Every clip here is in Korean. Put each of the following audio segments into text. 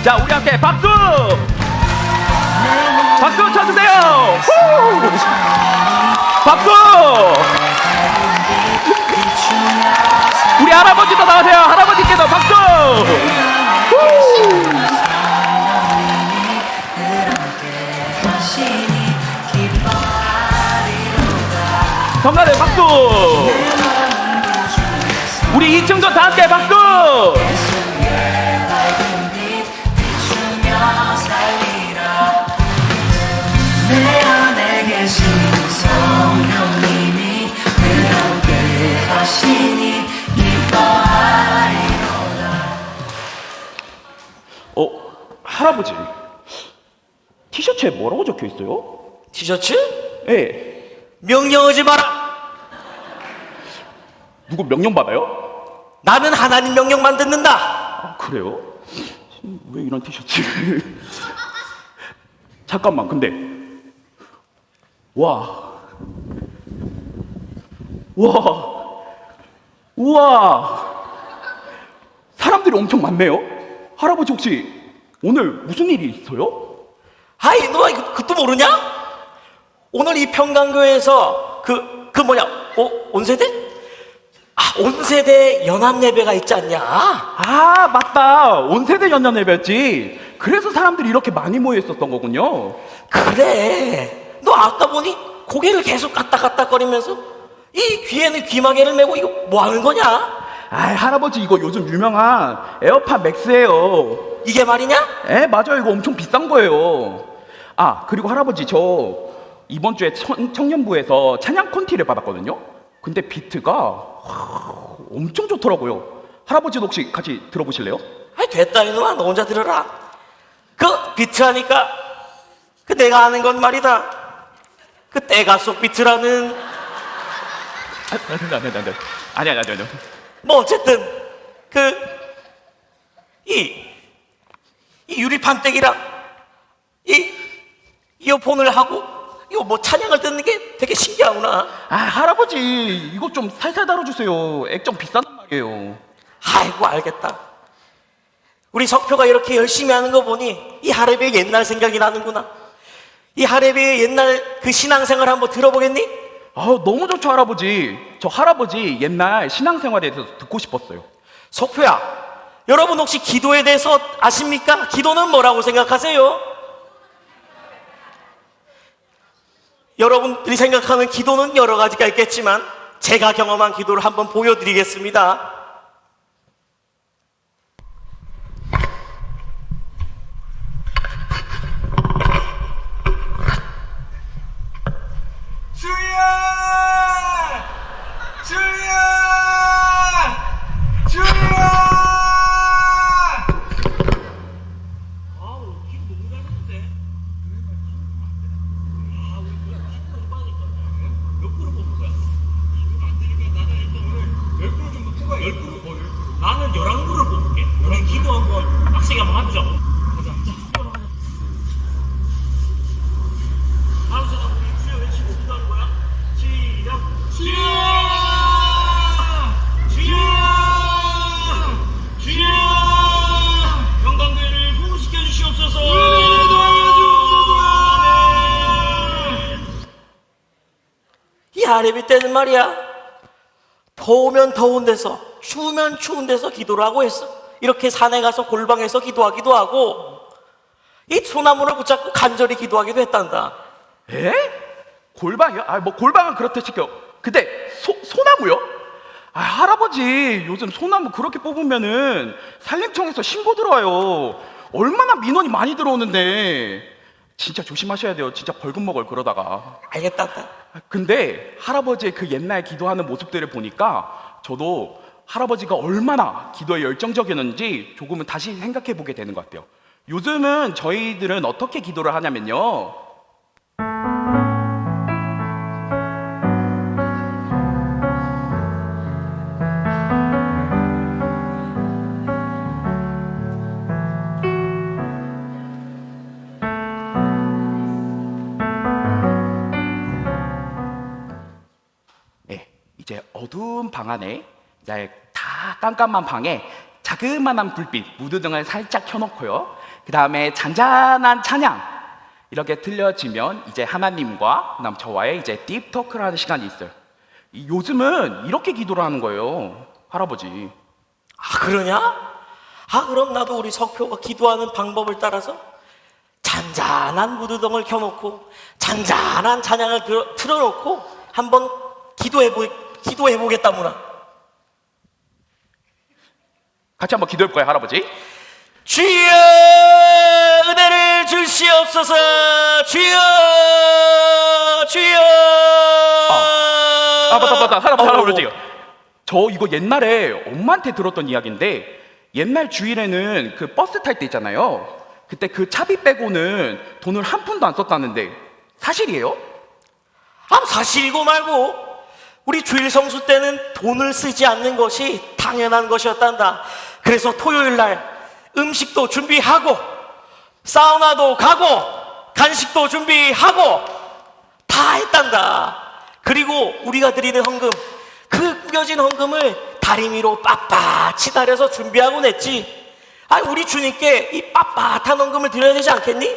자, 우리 함께 박수! 박수 쳐주세요! 후! 박수! 우리 할아버지도 나오세요. 할아버지께도 박수! 후! 정가들 박수! 우리 이충전 다 함께 박수! 내 안에 계신 성령님이 늘 함께 하시니 기뻐하리로다. 할아버지, 티셔츠에 뭐라고 적혀 있어요? 티셔츠? 예. 명령하지 마라. 누구 명령 받아요? 나는 하나님 명령만 듣는다. 아, 그래요? 왜 이런 티셔츠? 잠깐만, 근데 우와, 사람들이 엄청 많네요. 할아버지 혹시 오늘 무슨 일이 있어요? 아이, 너 그것도 모르냐? 오늘 이 평강교회에서 온세대? 온세대 연합예배가 있지 않냐? 아, 맞다. 온세대 연년 예배였지. 그래서 사람들이 이렇게 많이 모여 있었던 거군요. 그래. 너 아까 보니 고개를 계속 까딱까딱거리면서 이 귀에는 귀마개를 메고 이거 뭐 하는 거냐? 아, 할아버지 이거 요즘 유명한 에어팟 맥스예요. 이게 말이냐? 에, 맞아요. 이거 엄청 비싼 거예요. 아, 그리고 할아버지 저 이번 주에 청년부에서 찬양 콘티를 받았거든요. 근데 비트가 엄청 좋더라고요. 할아버지도 혹시 같이 들어보실래요? 아이, 됐다 이놈아, 너 혼자 들어라. 그 비트 하니까 그 내가 아는 건 말이다, 그 때가 속 비트라는. 아니야. 뭐 어쨌든 이 유리판때기랑 이 이어폰을 하고 이거 뭐 찬양을 듣는 게 되게 신기하구나. 아, 할아버지 이거 좀 살살 다뤄주세요. 액정 비싼단 말이에요. 아이고, 알겠다. 우리 석표가 이렇게 열심히 하는 거 보니 이 할애비의 옛날 생각이 나는구나. 이 할애비의 옛날 그 신앙생활 한번 들어보겠니? 아, 너무 좋죠, 할아버지. 저 할아버지 옛날 신앙생활에 대해서 듣고 싶었어요. 석표야, 여러분 혹시 기도에 대해서 아십니까? 기도는 뭐라고 생각하세요? 여러분들이 생각하는 기도는 여러 가지가 있겠지만 제가 경험한 기도를 한번 보여드리겠습니다. 나는 11그룹을 뽑을게. 우리 기도 한번 빡세게 한번 하죠. 가자. 다음 사람 우리 주여 외치고 기도하는 거야. 시작. 주여! 주여! 주여! 평강교회를 구원시켜 주시옵소서. 이 할애비 때는 말이야, 더우면 더운 데서, 추우면 추운 데서 기도를 하고 했어. 이렇게 산에 가서 골방에서 기도하기도 하고 이 소나무를 붙잡고 간절히 기도하기도 했단다. 에? 골방이요? 아, 뭐 골방은 그렇다 치켜. 근데 소나무요? 아, 할아버지 요즘 소나무 그렇게 뽑으면은 산림청에서 신고 들어와요. 얼마나 민원이 많이 들어오는데 진짜 조심하셔야 돼요. 진짜 벌금 먹을 그러다가. 알겠단다. 근데 할아버지의 그 옛날 기도하는 모습들을 보니까 저도 할아버지가 얼마나 기도에 열정적이었는지 조금은 다시 생각해 보게 되는 것 같아요. 요즘은 저희들은 어떻게 기도를 하냐면요, 어두운 방 안에 이제 다 깜깜한 방에 자그마한 불빛 무드등을 살짝 켜놓고요. 그 다음에 잔잔한 찬양 이렇게 들려지면 이제 하나님과 그다음 저와의 이제 딥토크라는 시간이 있어요. 요즘은 이렇게 기도를 하는 거예요, 할아버지. 아, 그러냐? 아, 그럼 나도 우리 석표가 기도하는 방법을 따라서 잔잔한 무드등을 켜놓고 잔잔한 찬양을 틀어놓고 한번 기도해보겠다무나. 같이 한번 기도해 볼까요, 할아버지? 주여 은혜를 주시옵소서. 주여 주여. 맞다 할아버지 어우. 할아버지, 저 이거 옛날에 엄마한테 들었던 이야기인데, 옛날 주일에는 그 버스 탈 때 있잖아요, 그때 그 차비 빼고는 돈을 한 푼도 안 썼다는데 사실이에요? 아, 사실이고 말고 우리 주일 성수 때는 돈을 쓰지 않는 것이 당연한 것이었단다. 그래서 토요일 날 음식도 준비하고 사우나도 가고 간식도 준비하고 다 했단다. 그리고 우리가 드리는 헌금, 그 구겨진 헌금을 다리미로 빳빳이 다려서 준비하고 냈지. 아, 우리 주님께 이 빳빳한 헌금을 드려야 되지 않겠니?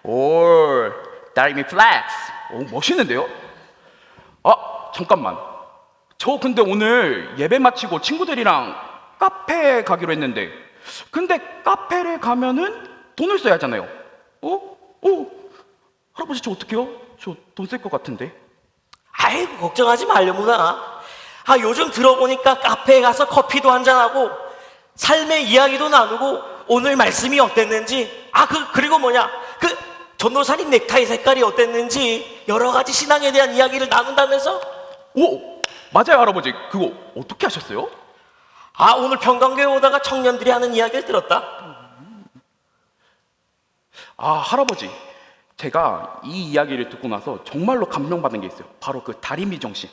올 다리미 플렉스. 오, 멋있는데요? 아, 잠깐만, 저 근데 오늘 예배 마치고 친구들이랑 카페에 가기로 했는데, 근데 카페를 가면은 돈을 써야 하잖아요. 할아버지 저 어떡해요? 저 돈 쓸 것 같은데. 아이고, 걱정하지 말려무나. 아, 요즘 들어보니까 카페에 가서 커피도 한잔하고 삶의 이야기도 나누고 오늘 말씀이 어땠는지, 그리고 그 전도사님 넥타이 색깔이 어땠는지 여러 가지 신앙에 대한 이야기를 나눈다면서? 오, 맞아요 할아버지. 그거 어떻게 하셨어요? 오늘 평강교회 오다가 청년들이 하는 이야기를 들었다. 할아버지, 제가 이 이야기를 듣고 나서 정말로 감명받은 게 있어요. 바로 그 다리미 정신.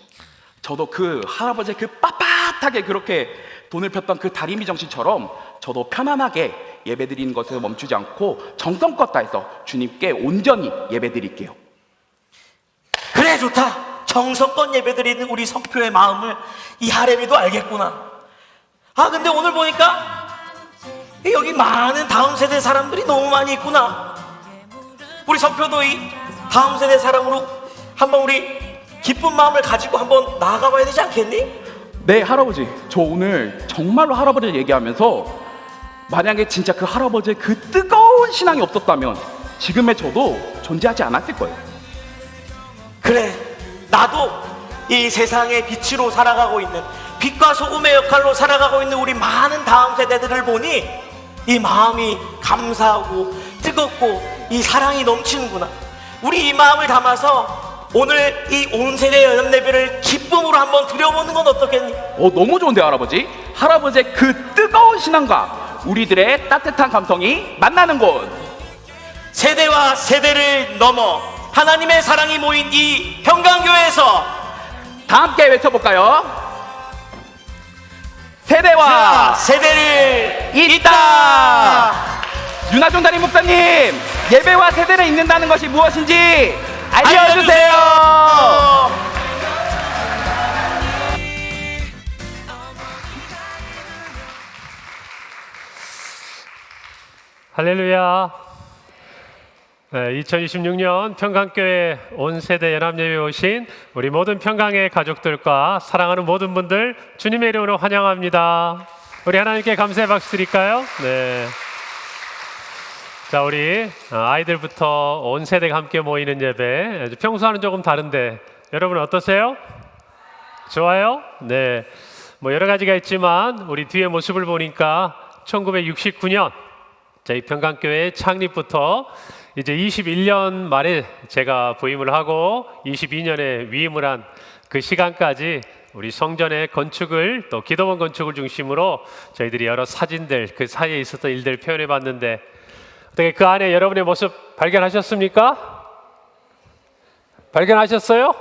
저도 그 할아버지의 그 빳빳하게 그렇게 돈을 폈던 그 다리미 정신처럼 저도 편안하게 예배드리는 것을 멈추지 않고 정성껏 다해서 주님께 온전히 예배드릴게요. 그래, 좋다. 정성껏 예배드리는 우리 성표의 마음을 이 하렘이도 알겠구나. 근데 오늘 보니까 여기 많은 다음 세대 사람들이 너무 많이 있구나. 우리 성표도 이 다음 세대 사람으로 한번 우리 기쁜 마음을 가지고 한번 나아가 봐야 되지 않겠니? 네 할아버지, 저 오늘 정말로 할아버지를 얘기하면서 만약에 진짜 그 할아버지의 그 뜨거운 신앙이 없었다면 지금의 저도 존재하지 않았을 거예요. 그래, 나도 이 세상의 빛으로 살아가고 있는, 빛과 소금의 역할로 살아가고 있는 우리 많은 다음 세대들을 보니 이 마음이 감사하고 뜨겁고 이 사랑이 넘치는구나. 우리 이 마음을 담아서 오늘 이 온 세대 연합 예배를 기쁨으로 한번 드려보는 건 어떻겠니? 너무 좋은데요 할아버지. 할아버지의 그 뜨거운 신앙과 우리들의 따뜻한 감성이 만나는 곳, 세대와 세대를 넘어 하나님의 사랑이 모인 이 평강교회에서 다 함께 외쳐볼까요? 세대와 세대를 있다. 윤하종 담임 목사님, 예배와 세대를 잇는다는 것이 무엇인지 알려주세요. 할렐루야. 2026년 평강교회 온 세대 연합예배 오신 우리 모든 평강의 가족들과 사랑하는 모든 분들 주님의 이름으로 환영합니다. 우리 하나님께 감사의 박수 드릴까요? 네. 자, 우리 아이들부터 온 세대가 함께 모이는 예배, 평소와는 조금 다른데 여러분 어떠세요? 좋아요? 네. 여러 가지가 있지만 우리 뒤에 모습을 보니까 1969년 저희 평강교회 창립부터 이제 21년 말에 제가 부임을 하고 22년에 위임을 한 그 시간까지 우리 성전의 건축을, 또 기도원 건축을 중심으로 저희들이 여러 사진들, 그 사이에 있었던 일들을 표현해 봤는데 어떻게 그 안에 여러분의 모습 발견하셨습니까? 발견하셨어요?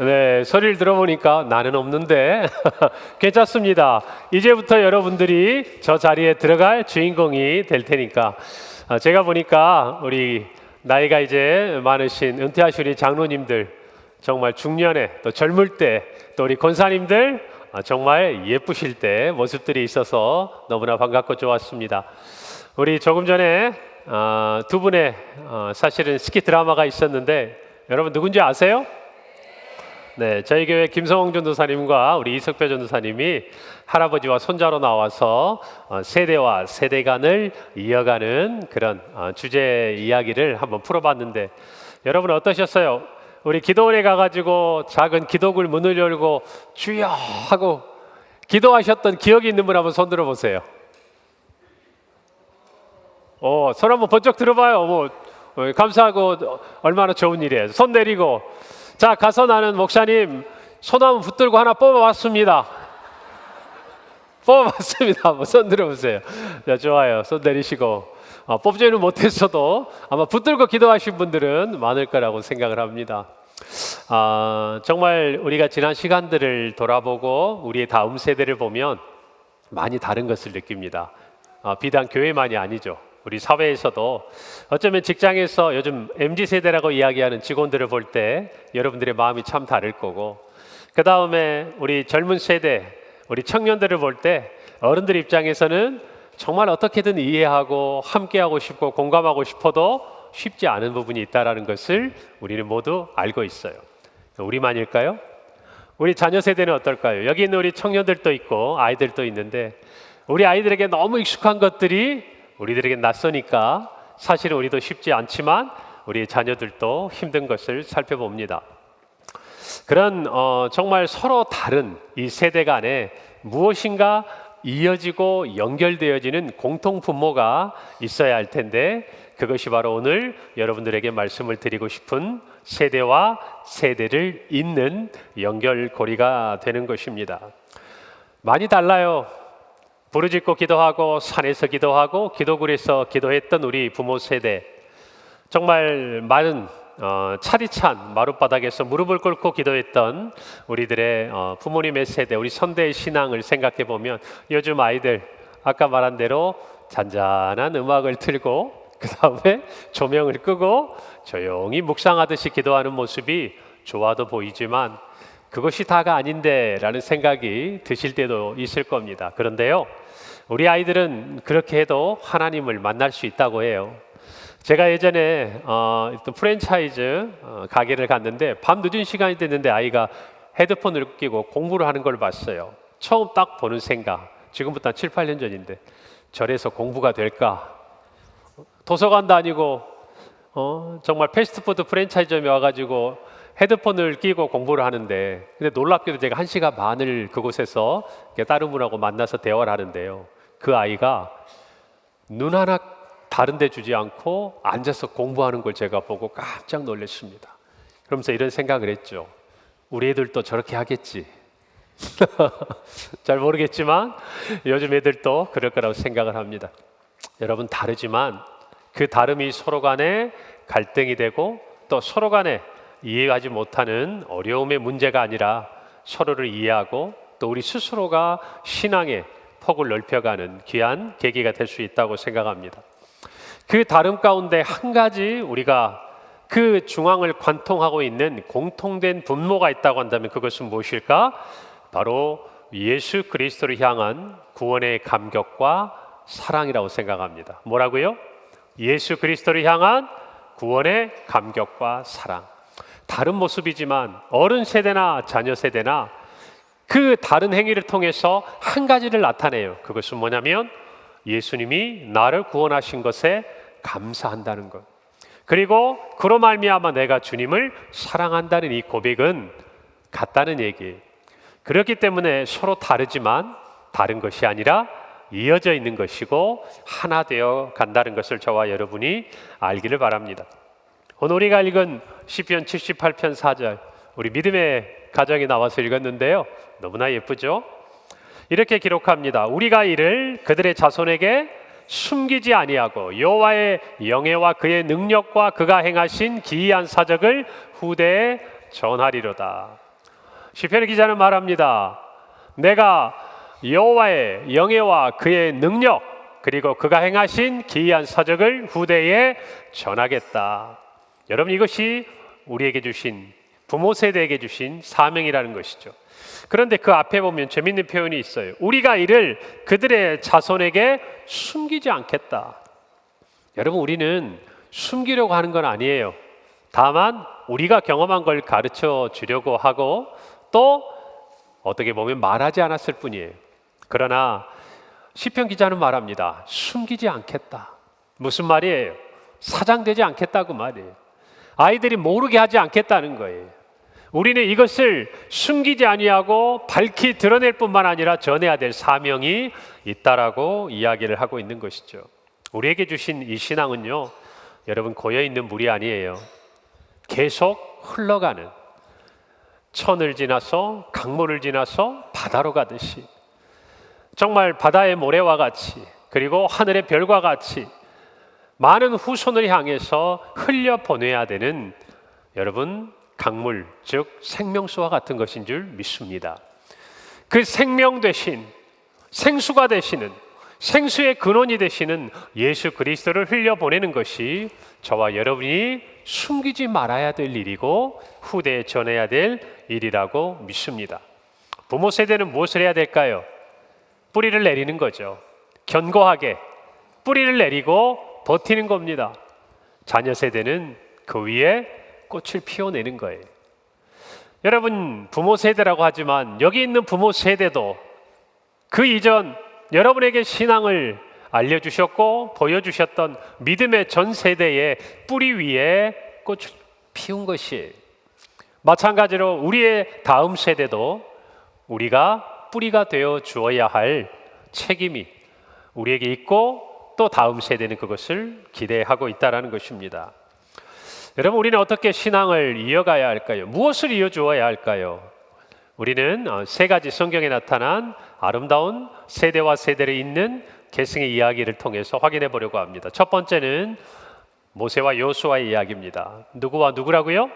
네, 소리를 들어보니까 나는 없는데 괜찮습니다. 이제부터 여러분들이 저 자리에 들어갈 주인공이 될 테니까. 제가 보니까 우리 나이가 이제 많으신 은퇴하신 우리 장로님들, 정말 중년에 또 젊을 때 또 우리 권사님들 정말 예쁘실 때 모습들이 있어서 너무나 반갑고 좋았습니다. 우리 조금 전에 두 분의 사실은 스키 드라마가 있었는데 여러분 누군지 아세요? 네, 저희 교회 김성홍 전도사님과 우리 이석배 전도사님이 할아버지와 손자로 나와서 세대와 세대 간을 이어가는 그런 주제 이야기를 한번 풀어봤는데 여러분 어떠셨어요? 우리 기도원에 가가지고 작은 기도굴 문을 열고 주여 하고 기도하셨던 기억이 있는 분 한번 손 들어보세요. 손 한번 번쩍 들어봐요. 감사하고 얼마나 좋은 일이에요. 손 내리고 자 가서 나는 목사님 소나무 붙들고 하나 뽑아왔습니다. 뽑아봤습니다. 손 들어보세요. 자, 좋아요. 손 내리시고 뽑지는 못했어도 아마 붙들고 기도하신 분들은 많을 거라고 생각을 합니다. 정말 우리가 지난 시간들을 돌아보고 우리의 다음 세대를 보면 많이 다른 것을 느낍니다. 비단 교회만이 아니죠. 우리 사회에서도 어쩌면 직장에서 요즘 MZ세대라고 이야기하는 직원들을 볼 때 여러분들의 마음이 참 다를 거고 그 다음에 우리 젊은 세대, 우리 청년들을 볼 때 어른들 입장에서는 정말 어떻게든 이해하고 함께하고 싶고 공감하고 싶어도 쉽지 않은 부분이 있다는 것을 우리는 모두 알고 있어요. 우리만일까요? 우리 자녀 세대는 어떨까요? 여기 있는 우리 청년들도 있고 아이들도 있는데 우리 아이들에게 너무 익숙한 것들이 우리들에게 낯서니까 사실은 우리도 쉽지 않지만 우리 자녀들도 힘든 것을 살펴봅니다. 그런 정말 서로 다른 이 세대 간에 무엇인가 이어지고 연결되어지는 공통 분모가 있어야 할 텐데 그것이 바로 오늘 여러분들에게 말씀을 드리고 싶은 세대와 세대를 잇는 연결고리가 되는 것입니다. 많이 달라요. 부르짖고 기도하고 산에서 기도하고 기도굴에서 기도했던 우리 부모 세대 정말 많은 차디찬 마룻바닥에서 무릎을 꿇고 기도했던 우리들의 부모님의 세대 우리 선대의 신앙을 생각해 보면 요즘 아이들 아까 말한 대로 잔잔한 음악을 틀고 그 다음에 조명을 끄고 조용히 묵상하듯이 기도하는 모습이 좋아도 보이지만 그것이 다가 아닌데 라는 생각이 드실 때도 있을 겁니다. 그런데요 우리 아이들은 그렇게 해도 하나님을 만날 수 있다고 해요. 제가 예전에 프랜차이즈 가게를 갔는데 밤 늦은 시간이 됐는데 아이가 헤드폰을 끼고 공부를 하는 걸 봤어요. 처음 딱 보는 생각 지금부터 한 7, 8년 전인데 저래서 공부가 될까? 도서관도 아니고 정말 패스트푸드 프랜차이즈점에 와가지고 헤드폰을 끼고 공부를 하는데 근데 놀랍게도 제가 1시간 반을 그곳에서 다른 분하고 만나서 대화를 하는데요 그 아이가 눈 하나 다른 데 주지 않고 앉아서 공부하는 걸 제가 보고 깜짝 놀랐습니다. 그러면서 이런 생각을 했죠. 우리 애들도 저렇게 하겠지. 잘 모르겠지만 요즘 애들도 그럴 거라고 생각을 합니다. 여러분 다르지만 그 다름이 서로 간에 갈등이 되고 또 서로 간에 이해하지 못하는 어려움의 문제가 아니라 서로를 이해하고 또 우리 스스로가 신앙의 폭을 넓혀가는 귀한 계기가 될 수 있다고 생각합니다. 그 다름 가운데 한 가지 우리가 그 중앙을 관통하고 있는 공통된 분모가 있다고 한다면 그것은 무엇일까? 바로 예수 그리스도를 향한 구원의 감격과 사랑이라고 생각합니다. 뭐라고요? 예수 그리스도를 향한 구원의 감격과 사랑. 다른 모습이지만 어른 세대나 자녀 세대나 그 다른 행위를 통해서 한 가지를 나타내요. 그것은 뭐냐면 예수님이 나를 구원하신 것에 감사한다는 것. 그리고 그로 말미암아 내가 주님을 사랑한다는 이 고백은 같다는 얘기예요. 그렇기 때문에 서로 다르지만 다른 것이 아니라 이어져 있는 것이고 하나 되어 간다는 것을 저와 여러분이 알기를 바랍니다. 오늘 우리가 읽은 시편 78편 4절 우리 믿음의 가정에 나와서 읽었는데요. 너무나 예쁘죠? 이렇게 기록합니다. 우리가 이를 그들의 자손에게 숨기지 아니하고 여호와의 영예와 그의 능력과 그가 행하신 기이한 사적을 후대에 전하리로다. 시편의 기자는 말합니다. 내가 여호와의 영예와 그의 능력 그리고 그가 행하신 기이한 사적을 후대에 전하겠다. 여러분 이것이 우리에게 주신 부모 세대에게 주신 사명이라는 것이죠. 그런데 그 앞에 보면 재밌는 표현이 있어요. 우리가 이를 그들의 자손에게 숨기지 않겠다. 여러분, 우리는 숨기려고 하는 건 아니에요. 다만 우리가 경험한 걸 가르쳐 주려고 하고 또 어떻게 보면 말하지 않았을 뿐이에요. 그러나 시편 기자는 말합니다. 숨기지 않겠다. 무슨 말이에요? 사장되지 않겠다고 말이에요. 아이들이 모르게 하지 않겠다는 거예요. 우리는 이것을 숨기지 아니하고 밝히 드러낼 뿐만 아니라 전해야 될 사명이 있다라고 이야기를 하고 있는 것이죠. 우리에게 주신 이 신앙은요, 여러분 고여있는 물이 아니에요. 계속 흘러가는, 천을 지나서 강물을 지나서 바다로 가듯이, 정말 바다의 모래와 같이, 그리고 하늘의 별과 같이 많은 후손을 향해서 흘려보내야 되는, 여러분, 강물, 즉 생명수와 같은 것인 줄 믿습니다. 그 생명 되신, 생수가 되시는, 생수의 근원이 되시는 예수 그리스도를 흘려보내는 것이 저와 여러분이 숨기지 말아야 될 일이고 후대에 전해야 될 일이라고 믿습니다. 부모 세대는 무엇을 해야 될까요? 뿌리를 내리는 거죠. 견고하게 뿌리를 내리고 버티는 겁니다. 자녀 세대는 그 위에 꽃을 피워내는 거예요. 여러분, 부모 세대라고 하지만 여기 있는 부모 세대도 그 이전 여러분에게 신앙을 알려주셨고 보여주셨던 믿음의 전 세대의 뿌리 위에 꽃을 피운 것이에요. 마찬가지로 우리의 다음 세대도 우리가 뿌리가 되어 주어야 할 책임이 우리에게 있고 또 다음 세대는 그것을 기대하고 있다는 것입니다. 여러분, 우리는 어떻게 신앙을 이어가야 할까요? 무엇을 이어주어야 할까요? 우리는 세 가지 성경에 나타난 아름다운 세대와 세대를 잇는 계승의 이야기를 통해서 확인해 보려고 합니다. 첫 번째는 모세와 여호수아의 이야기입니다. 누구와 누구라고요?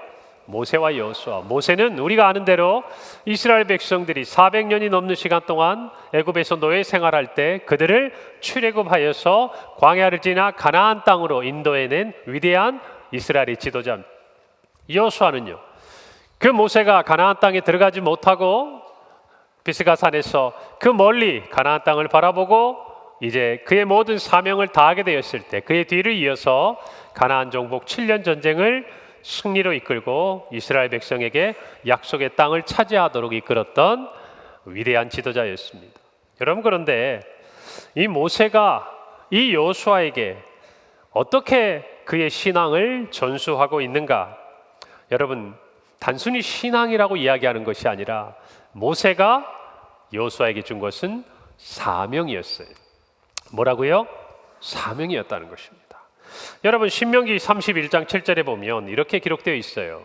모세와 여호수아. 모세는 우리가 아는 대로 이스라엘 백성들이 400년이 넘는 시간 동안 애굽에서 노예 생활할 때 그들을 출애굽하여서 광야를 지나 가나안 땅으로 인도해낸 위대한 이스라엘의 지도자. 여호수아는요, 그 모세가 가나안 땅에 들어가지 못하고 비스가산에서 그 멀리 가나안 땅을 바라보고 이제 그의 모든 사명을 다하게 되었을 때 그의 뒤를 이어서 가나안 정복 7년 전쟁을 승리로 이끌고 이스라엘 백성에게 약속의 땅을 차지하도록 이끌었던 위대한 지도자였습니다. 여러분, 그런데 이 모세가 이 여호수아에게 어떻게 그의 신앙을 전수하고 있는가? 여러분, 단순히 신앙이라고 이야기하는 것이 아니라 모세가 여호수아에게 준 것은 사명이었어요. 뭐라고요? 사명이었다는 것입니다. 여러분, 신명기 31장 7절에 보면 이렇게 기록되어 있어요.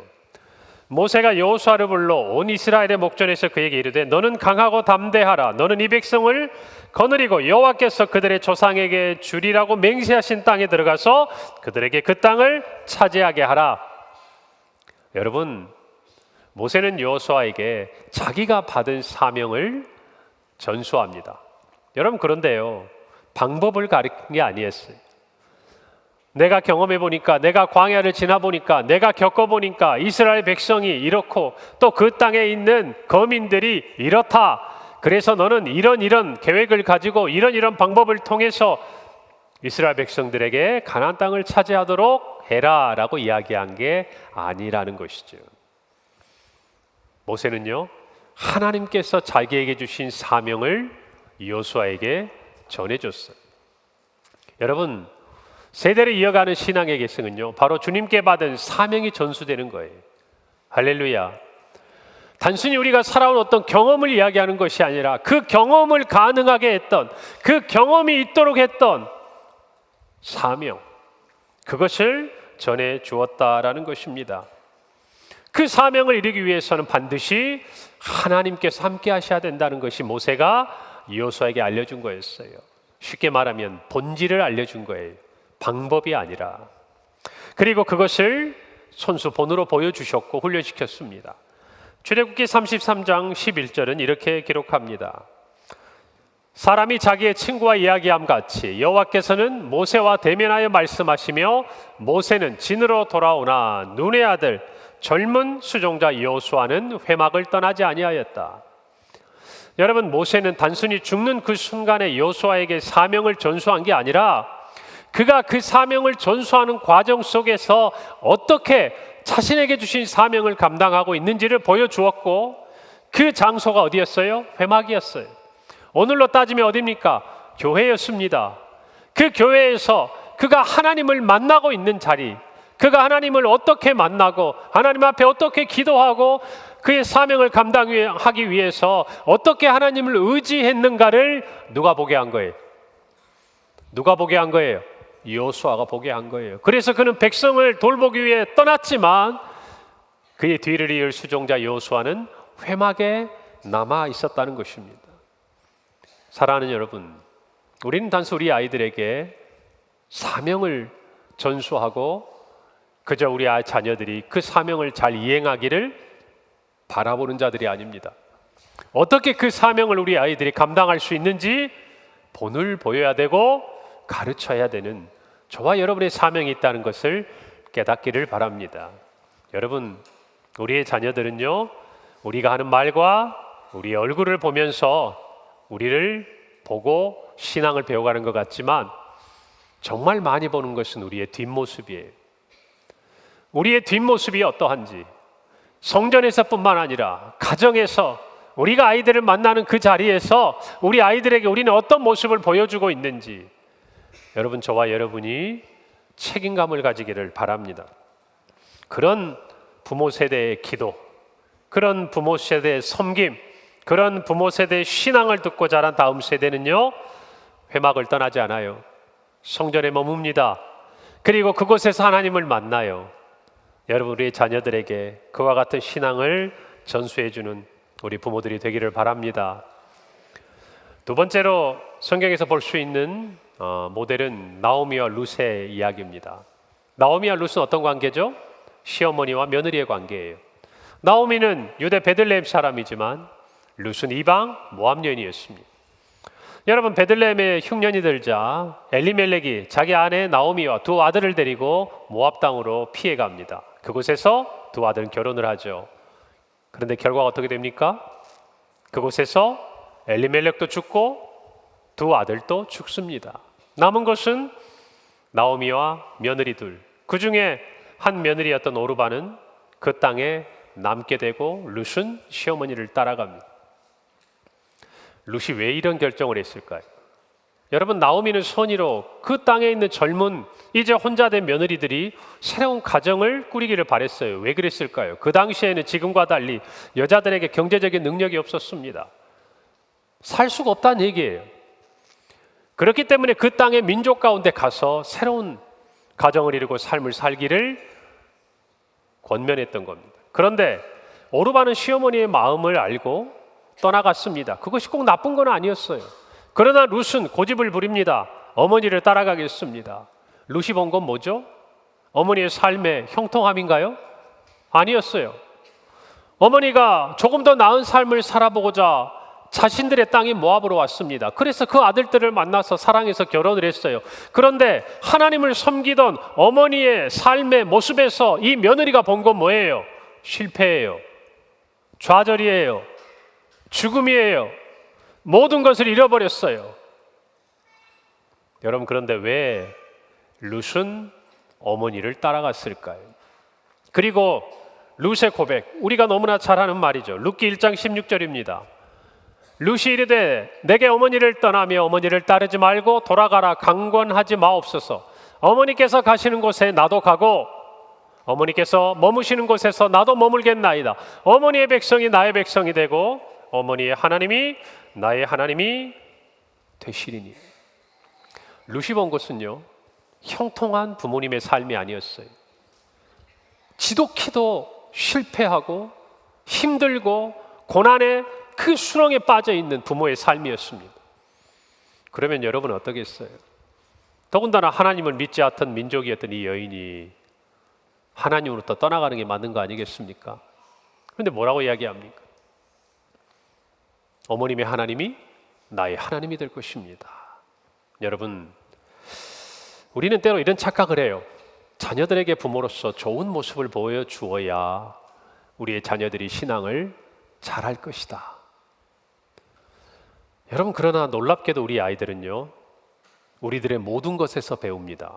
모세가 여호수아를 불러 온 이스라엘의 목전에서 그에게 이르되 너는 강하고 담대하라. 너는 이 백성을 거느리고 여호와께서 그들의 조상에게 주리라고 맹세하신 땅에 들어가서 그들에게 그 땅을 차지하게 하라. 여러분, 모세는 여호수아에게 자기가 받은 사명을 전수합니다. 여러분, 그런데요, 방법을 가르친 게 아니었어요. 내가 경험해 보니까, 내가 광야를 지나 보니까, 내가 겪어 보니까 이스라엘 백성이 이렇고 또 그 땅에 있는 거민들이 이렇다. 그래서 너는 이런 계획을 가지고 이런 방법을 통해서 이스라엘 백성들에게 가나안 땅을 차지하도록 해라라고 이야기한 게 아니라는 것이죠. 모세는요, 하나님께서 자기에게 주신 사명을 여호수아에게 전해줬어요. 여러분, 세대를 이어가는 신앙의 계승은요, 바로 주님께 받은 사명이 전수되는 거예요. 할렐루야. 단순히 우리가 살아온 어떤 경험을 이야기하는 것이 아니라 그 경험을 가능하게 했던, 그 경험이 있도록 했던 사명, 그것을 전해 주었다라는 것입니다. 그 사명을 이루기 위해서는 반드시 하나님께서 함께 하셔야 된다는 것이 모세가 여호수아에게 알려준 거였어요. 쉽게 말하면 본질을 알려준 거예요. 방법이 아니라. 그리고 그것을 손수본으로 보여주셨고 훈련시켰습니다. 출애굽기 33장 11절은 이렇게 기록합니다. 사람이 자기의 친구와 이야기함 같이 여호와께서는 모세와 대면하여 말씀하시며 모세는 진으로 돌아오나 눈의 아들 젊은 수종자 여호수아는 회막을 떠나지 아니하였다. 여러분, 모세는 단순히 죽는 그 순간에 여호수아에게 사명을 전수한 게 아니라 그가 그 사명을 전수하는 과정 속에서 어떻게 자신에게 주신 사명을 감당하고 있는지를 보여주었고, 그 장소가 어디였어요? 회막이었어요. 오늘로 따지면 어디입니까? 교회였습니다. 그 교회에서 그가 하나님을 만나고 있는 자리, 그가 하나님을 어떻게 만나고 하나님 앞에 어떻게 기도하고 그의 사명을 감당하기 위해서 어떻게 하나님을 의지했는가를 누가 보게 한 거예요? 누가 보게 한 거예요? 여호수아가 보게 한 거예요. 그래서 그는 백성을 돌보기 위해 떠났지만 그의 뒤를 이을 수종자 여호수아는 회막에 남아 있었다는 것입니다. 사랑하는 여러분, 우리는 단순 우리 아이들에게 사명을 전수하고 그저 우리 자녀들이 그 사명을 잘 이행하기를 바라보는 자들이 아닙니다. 어떻게 그 사명을 우리 아이들이 감당할 수 있는지 본을 보여야 되고 가르쳐야 되는 저와 여러분의 사명이 있다는 것을 깨닫기를 바랍니다. 여러분, 우리의 자녀들은요, 우리가 하는 말과 우리 얼굴을 보면서 우리를 보고 신앙을 배워가는 것 같지만 정말 많이 보는 것은 우리의 뒷모습이에요. 우리의 뒷모습이 어떠한지, 성전에서뿐만 아니라 가정에서 우리가 아이들을 만나는 그 자리에서 우리 아이들에게 우리는 어떤 모습을 보여주고 있는지 여러분, 저와 여러분이 책임감을 가지기를 바랍니다. 그런 부모 세대의 기도, 그런 부모 세대의 섬김, 그런 부모 세대의 신앙을 듣고 자란 다음 세대는요, 회막을 떠나지 않아요. 성전에 머뭅니다. 그리고 그곳에서 하나님을 만나요. 여러분, 우리의 자녀들에게 그와 같은 신앙을 전수해주는 우리 부모들이 되기를 바랍니다. 두 번째로 성경에서 볼 수 있는 모델은 나오미와 룻의 이야기입니다. 나오미와 룻은 어떤 관계죠? 시어머니와 며느리의 관계예요. 나오미는 유대 베들레헴 사람이지만 룻은 이방 모압 여인이었습니다. 여러분, 베들레헴에 흉년이 들자 엘리멜렉이 자기 아내 나오미와 두 아들을 데리고 모압 땅으로 피해 갑니다. 그곳에서 두 아들은 결혼을 하죠. 그런데 결과가 어떻게 됩니까? 그곳에서 엘리멜렉도 죽고 두 아들도 죽습니다. 남은 것은 나오미와 며느리 둘. 그 중에 한 며느리였던 오르바는 그 땅에 남게 되고 룻은 시어머니를 따라갑니다. 룻이 왜 이런 결정을 했을까요? 여러분, 나오미는 선의로 그 땅에 있는 젊은 이제 혼자 된 며느리들이 새로운 가정을 꾸리기를 바랬어요. 왜 그랬을까요? 그 당시에는 지금과 달리 여자들에게 경제적인 능력이 없었습니다. 살 수가 없다는 얘기예요. 그렇기 때문에 그 땅의 민족 가운데 가서 새로운 가정을 이루고 삶을 살기를 권면했던 겁니다. 그런데 오르바는 시어머니의 마음을 알고 떠나갔습니다. 그것이 꼭 나쁜 건 아니었어요. 그러나 룻은 고집을 부립니다. 어머니를 따라가겠습니다. 룻이 본 건 뭐죠? 어머니의 삶의 형통함인가요? 아니었어요. 어머니가 조금 더 나은 삶을 살아보고자 자신들의 땅인 모압으로 왔습니다. 그래서 그 아들들을 만나서 사랑해서 결혼을 했어요. 그런데 하나님을 섬기던 어머니의 삶의 모습에서 이 며느리가 본 건 뭐예요? 실패예요. 좌절이에요. 죽음이에요. 모든 것을 잃어버렸어요. 여러분, 그런데 왜 룻은 어머니를 따라갔을까요? 그리고 룻의 고백, 우리가 너무나 잘 아는 말이죠. 룻기 1장 16절입니다. 룻이 이르되 내게 어머니를 떠나며 어머니를 따르지 말고 돌아가라 강권하지 마옵소서. 어머니께서 가시는 곳에 나도 가고 어머니께서 머무시는 곳에서 나도 머물겠나이다. 어머니의 백성이 나의 백성이 되고 어머니의 하나님이 나의 하나님이 되시리니. 룻이 본 것은요, 형통한 부모님의 삶이 아니었어요. 지독히도 실패하고 힘들고 고난의 그 수렁에 빠져 있는 부모의 삶이었습니다. 그러면 여러분은 어떠겠어요? 더군다나 하나님을 믿지 않던 민족이었던 이 여인이 하나님으로부터 떠나가는 게 맞는 거 아니겠습니까? 그런데 뭐라고 이야기합니까? 어머님의 하나님이 나의 하나님이 될 것입니다. 여러분, 우리는 때로 이런 착각을 해요. 자녀들에게 부모로서 좋은 모습을 보여주어야 우리의 자녀들이 신앙을 잘할 것이다. 여러분, 그러나 놀랍게도 우리 아이들은요, 우리들의 모든 것에서 배웁니다.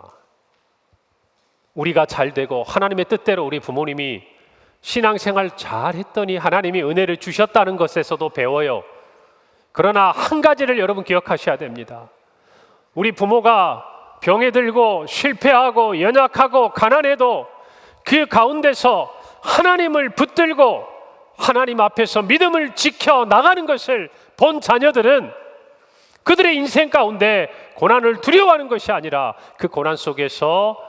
우리가 잘 되고 하나님의 뜻대로 우리 부모님이 신앙생활 잘 했더니 하나님이 은혜를 주셨다는 것에서도 배워요. 그러나 한 가지를 여러분 기억하셔야 됩니다. 우리 부모가 병에 들고 실패하고 연약하고 가난해도 그 가운데서 하나님을 붙들고 하나님 앞에서 믿음을 지켜 나가는 것을 본 자녀들은 그들의 인생 가운데 고난을 두려워하는 것이 아니라 그 고난 속에서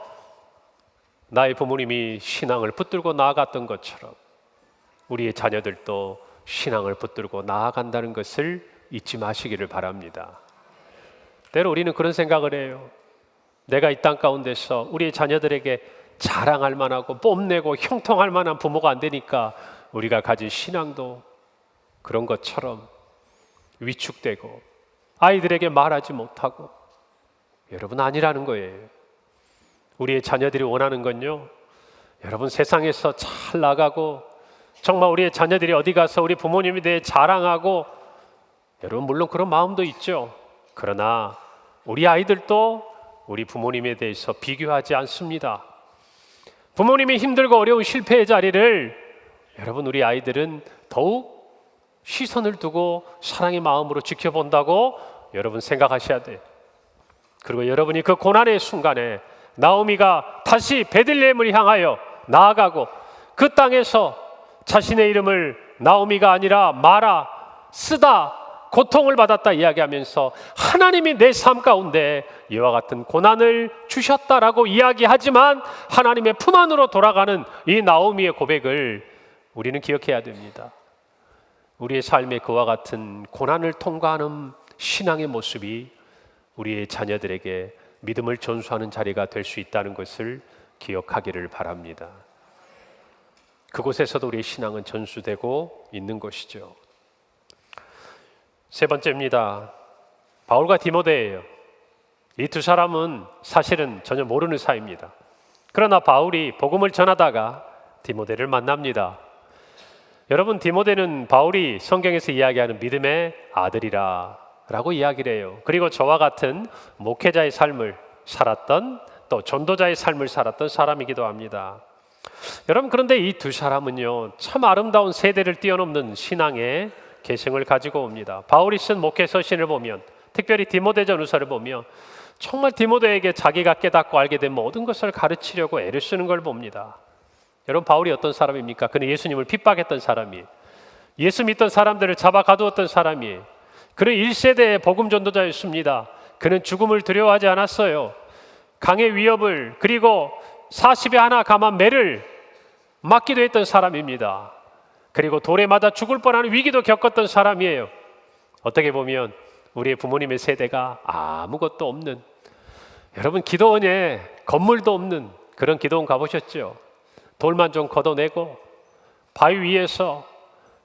나의 부모님이 신앙을 붙들고 나아갔던 것처럼 우리의 자녀들도 신앙을 붙들고 나아간다는 것을 잊지 마시기를 바랍니다. 때로 우리는 그런 생각을 해요. 내가 이 땅 가운데서 우리의 자녀들에게 자랑할 만하고 뽐내고 형통할 만한 부모가 안 되니까 우리가 가진 신앙도 그런 것처럼 위축되고 아이들에게 말하지 못하고, 여러분, 아니라는 거예요. 우리의 자녀들이 원하는 건요, 여러분, 세상에서 잘 나가고 정말 우리의 자녀들이 어디 가서 우리 부모님에 대해 자랑하고, 여러분, 물론 그런 마음도 있죠. 그러나 우리 아이들도 우리 부모님에 대해서 비교하지 않습니다. 부모님이 힘들고 어려운 실패의 자리를 여러분, 우리 아이들은 더욱 시선을 두고 사랑의 마음으로 지켜본다고 여러분 생각하셔야 돼요. 그리고 여러분이 그 고난의 순간에 나오미가 다시 베들레헴을 향하여 나아가고 그 땅에서 자신의 이름을 나오미가 아니라 마라, 쓰다, 고통을 받았다 이야기하면서 하나님이 내 삶 가운데 이와 같은 고난을 주셨다라고 이야기하지만 하나님의 품 안으로 돌아가는 이 나오미의 고백을 우리는 기억해야 됩니다. 우리의 삶에 그와 같은 고난을 통과하는 신앙의 모습이 우리의 자녀들에게 믿음을 전수하는 자리가 될 수 있다는 것을 기억하기를 바랍니다. 그곳에서도 우리의 신앙은 전수되고 있는 것이죠. 세 번째입니다. 바울과 디모데예요. 이 두 사람은 사실은 전혀 모르는 사이입니다. 그러나 바울이 복음을 전하다가 디모데를 만납니다. 여러분, 디모데는 바울이 성경에서 이야기하는 믿음의 아들이라 라고 이야기를 해요. 그리고 저와 같은 목회자의 삶을 살았던, 또 전도자의 삶을 살았던 사람이기도 합니다. 여러분, 그런데 이 두 사람은요, 참 아름다운 세대를 뛰어넘는 신앙의 계승을 가지고 옵니다. 바울이 쓴 목회 서신을 보면, 특별히 디모데전후서를 보면 정말 디모데에게 자기가 깨닫고 알게 된 모든 것을 가르치려고 애를 쓰는 걸 봅니다. 여러분, 바울이 어떤 사람입니까? 그는 예수님을 핍박했던 사람이에요. 예수 믿던 사람들을 잡아 가두었던 사람이에요. 그는 1세대의 복음 전도자였습니다. 그는 죽음을 두려워하지 않았어요. 강의 위협을, 그리고 40에 하나 감한 매를 맞기도 했던 사람입니다. 그리고 돌에 맞아 죽을 뻔하는 위기도 겪었던 사람이에요. 어떻게 보면 우리의 부모님의 세대가 아무것도 없는, 여러분, 기도원에 건물도 없는 그런 기도원 가보셨죠? 돌만 좀 걷어내고 바위 위에서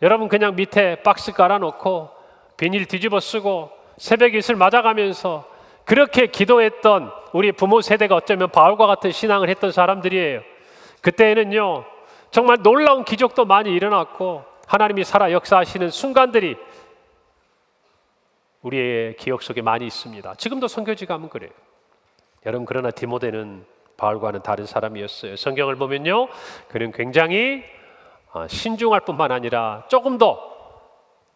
여러분 그냥 밑에 박스 깔아놓고 비닐 뒤집어 쓰고 새벽 이슬 맞아가면서 그렇게 기도했던 우리 부모 세대가 어쩌면 바울과 같은 신앙을 했던 사람들이에요. 그때에는요, 정말 놀라운 기적도 많이 일어났고 하나님이 살아 역사하시는 순간들이 우리의 기억 속에 많이 있습니다. 지금도 선교지 가면 그래요. 여러분, 그러나 디모데는 바울과는 다른 사람이었어요. 성경을 보면요, 그는 굉장히 신중할 뿐만 아니라 조금 더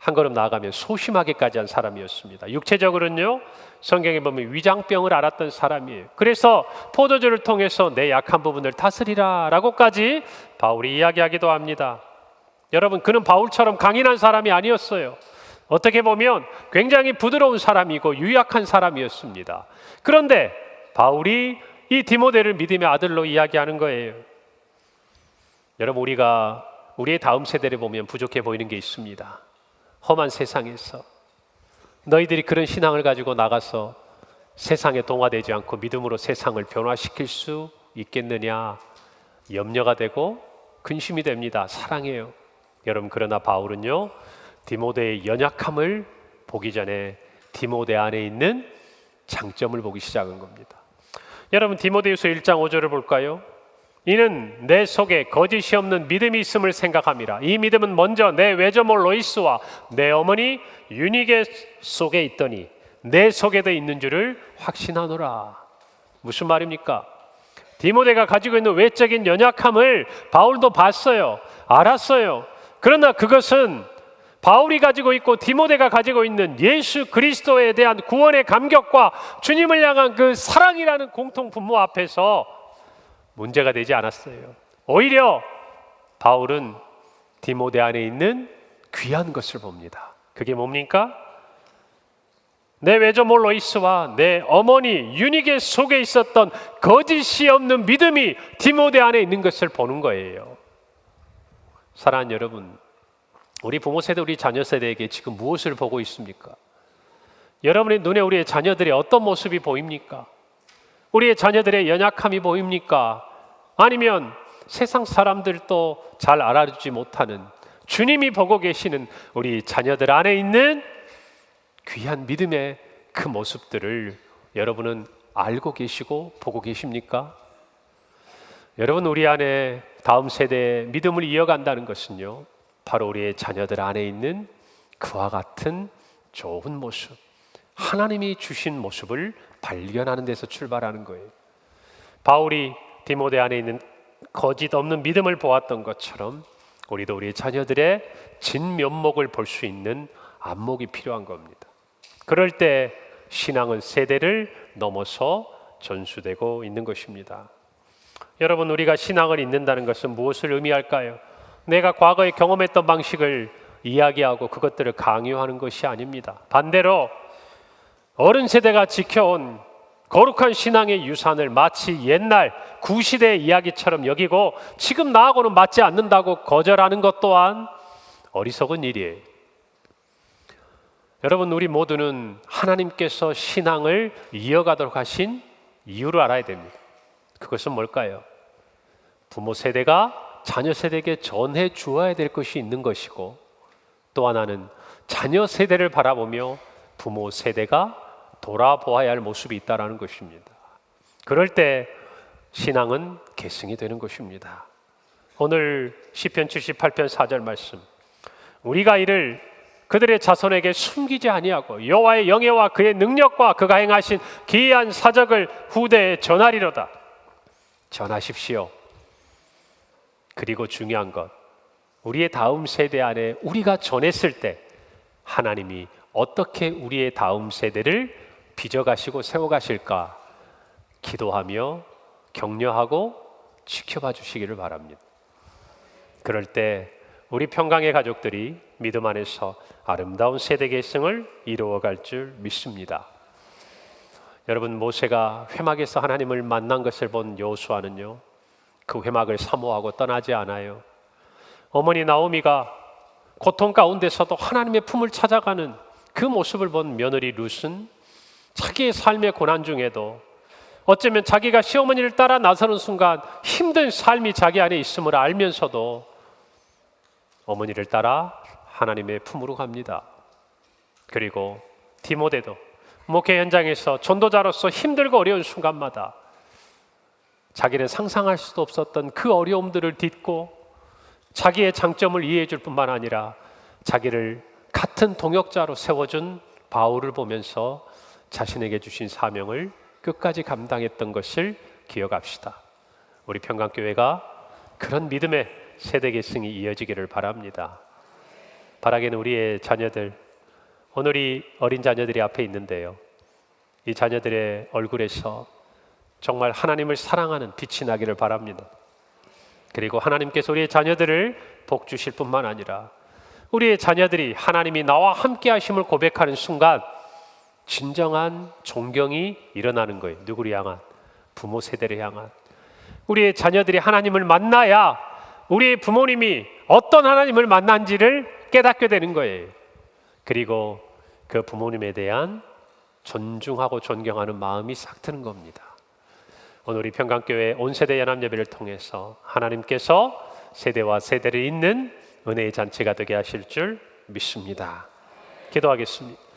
한 걸음 나아가면 소심하게까지 한 사람이었습니다. 육체적으로는요, 성경에 보면 위장병을 앓았던 사람이에요. 그래서 포도주를 통해서 내 약한 부분을 다스리라 라고까지 바울이 이야기하기도 합니다. 여러분, 그는 바울처럼 강인한 사람이 아니었어요. 어떻게 보면 굉장히 부드러운 사람이고 유약한 사람이었습니다. 그런데 바울이 이 디모데를 믿음의 아들로 이야기하는 거예요. 여러분, 우리가 우리의 다음 세대를 보면 부족해 보이는 게 있습니다. 험한 세상에서 너희들이 그런 신앙을 가지고 나가서 세상에 동화되지 않고 믿음으로 세상을 변화시킬 수 있겠느냐 염려가 되고 근심이 됩니다. 사랑해요. 여러분, 그러나 바울은요, 디모데의 연약함을 보기 전에 디모데 안에 있는 장점을 보기 시작한 겁니다. 여러분 디모데후서 1장 5절을 볼까요? 이는 내 속에 거짓이 없는 믿음이 있음을 생각함이라. 이 믿음은 먼저 내 외조모 로이스와 내 어머니 유니게 속에 있더니 내 속에도 있는 줄을 확신하노라. 무슨 말입니까? 디모데가 가지고 있는 외적인 연약함을 바울도 봤어요. 알았어요. 그러나 그것은 바울이 가지고 있고 디모데가 가지고 있는 예수 그리스도에 대한 구원의 감격과 주님을 향한 그 사랑이라는 공통 분모 앞에서 문제가 되지 않았어요. 오히려 바울은 디모데 안에 있는 귀한 것을 봅니다. 그게 뭡니까? 내 외조모 로이스와 내 어머니 유니게 속에 있었던 거짓이 없는 믿음이 디모데 안에 있는 것을 보는 거예요. 사랑하는 여러분, 우리 부모 세대, 우리 자녀 세대에게 지금 무엇을 보고 있습니까? 여러분의 눈에 우리의 자녀들의 어떤 모습이 보입니까? 우리의 자녀들의 연약함이 보입니까? 아니면 세상 사람들도 잘 알아주지 못하는 주님이 보고 계시는 우리 자녀들 안에 있는 귀한 믿음의 그 모습들을 여러분은 알고 계시고 보고 계십니까? 여러분, 우리 안에 다음 세대의 믿음을 이어간다는 것은요, 바로 우리의 자녀들 안에 있는 그와 같은 좋은 모습, 하나님이 주신 모습을 발견하는 데서 출발하는 거예요. 바울이 디모데 안에 있는 거짓 없는 믿음을 보았던 것처럼 우리도 우리의 자녀들의 진면목을 볼 수 있는 안목이 필요한 겁니다. 그럴 때 신앙은 세대를 넘어서 전수되고 있는 것입니다. 여러분, 우리가 신앙을 잊는다는 것은 무엇을 의미할까요? 내가 과거에 경험했던 방식을 이야기하고 그것들을 강요하는 것이 아닙니다. 반대로 어른 세대가 지켜온 거룩한 신앙의 유산을 마치 옛날 구시대의 이야기처럼 여기고 지금 나하고는 맞지 않는다고 거절하는 것 또한 어리석은 일이에요. 여러분, 우리 모두는 하나님께서 신앙을 이어가도록 하신 이유를 알아야 됩니다. 그것은 뭘까요? 부모 세대가 자녀 세대에게 전해 주어야 될 것이 있는 것이고, 또 하나는 자녀 세대를 바라보며 부모 세대가 돌아보아야 할 모습이 있다는 것입니다. 그럴 때 신앙은 계승이 되는 것입니다. 오늘 시편 78편 4절 말씀, 우리가 이를 그들의 자손에게 숨기지 아니하고 여호와의 영예와 그의 능력과 그가 행하신 기이한 사적을 후대에 전하리로다. 전하십시오. 그리고 중요한 것, 우리의 다음 세대 안에 우리가 전했을 때 하나님이 어떻게 우리의 다음 세대를 빚어가시고 세워가실까 기도하며 격려하고 지켜봐 주시기를 바랍니다. 그럴 때 우리 평강의 가족들이 믿음 안에서 아름다운 세대 계승을 이루어갈 줄 믿습니다. 여러분, 모세가 회막에서 하나님을 만난 것을 본 여호수아는요, 그 회막을 사모하고 떠나지 않아요. 어머니 나오미가 고통 가운데서도 하나님의 품을 찾아가는 그 모습을 본 며느리 룻은 자기의 삶의 고난 중에도 어쩌면 자기가 시어머니를 따라 나서는 순간 힘든 삶이 자기 안에 있음을 알면서도 어머니를 따라 하나님의 품으로 갑니다. 그리고 디모데도 목회 현장에서 전도자로서 힘들고 어려운 순간마다 자기는 상상할 수도 없었던 그 어려움들을 딛고 자기의 장점을 이해해 줄 뿐만 아니라 자기를 같은 동역자로 세워준 바울을 보면서 자신에게 주신 사명을 끝까지 감당했던 것을 기억합시다. 우리 평강교회가 그런 믿음의 세대 계승이 이어지기를 바랍니다. 바라기는 우리의 자녀들, 오늘 이 어린 자녀들이 앞에 있는데요, 이 자녀들의 얼굴에서 정말 하나님을 사랑하는 빛이 나기를 바랍니다. 그리고 하나님께서 우리의 자녀들을 복 주실 뿐만 아니라 우리의 자녀들이 하나님이 나와 함께 하심을 고백하는 순간 진정한 존경이 일어나는 거예요. 누구를 향한? 부모 세대를 향한. 우리의 자녀들이 하나님을 만나야 우리의 부모님이 어떤 하나님을 만난지를 깨닫게 되는 거예요. 그리고 그 부모님에 대한 존중하고 존경하는 마음이 싹 트는 겁니다. 오늘 우리 평강교회 온세대 연합예배를 통해서 하나님께서 세대와 세대를 잇는 은혜의 잔치가 되게 하실 줄 믿습니다. 기도하겠습니다.